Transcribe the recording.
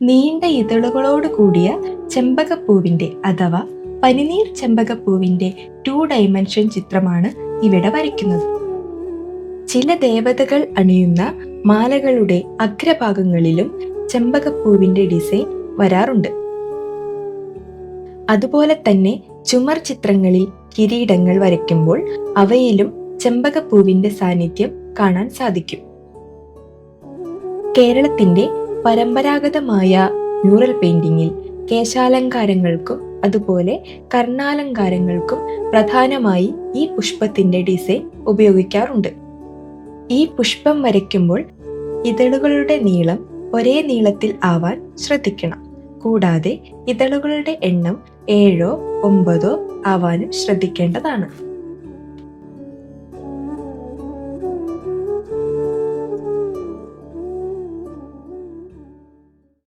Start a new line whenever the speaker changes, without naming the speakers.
നീണ്ട ഇതളുകളോട് കൂടിയ ചെമ്പകപ്പൂവിന്റെ അഥവാ പനിനീർ ചെമ്പകപ്പൂവിന്റെ 2 ഡൈമെൻഷൻ ചിത്രമാണ് ഇവിടെ വരയ്ക്കുന്നത്. ചില ദേവതകൾ അണിയുന്ന മാലകളുടെ അഗ്രഭാഗങ്ങളിലും ചെമ്പകപ്പൂവിന്റെ ഡിസൈൻ വരാറുണ്ട്. അതുപോലെ തന്നെ ചുമർ ചിത്രങ്ങളിൽ കിരീടങ്ങൾ വരയ്ക്കുമ്പോൾ അവയിലും ചെമ്പകപ്പൂവിന്റെ സാന്നിധ്യം കാണാൻ സാധിക്കും. കേരളത്തിന്റെ പരമ്പരാഗതമായ മ്യൂറൽ പെയിന്റിങ്ങിൽ കേശാലങ്കാരങ്ങൾക്കും അതുപോലെ കർണാലങ്കാരങ്ങൾക്കും പ്രധാനമായി ഈ പുഷ്പത്തിന്റെ ഡിസൈൻ ഉപയോഗിക്കാറുണ്ട്. ഈ പുഷ്പം വരയ്ക്കുമ്പോൾ ഇതളുകളുടെ നീളം ഒരേ നീളത്തിൽ ആവാൻ ശ്രദ്ധിക്കണം. കൂടാതെ ഇതളുകളുടെ എണ്ണം 7 9 ആവാനും ശ്രദ്ധിക്കേണ്ടതാണ്.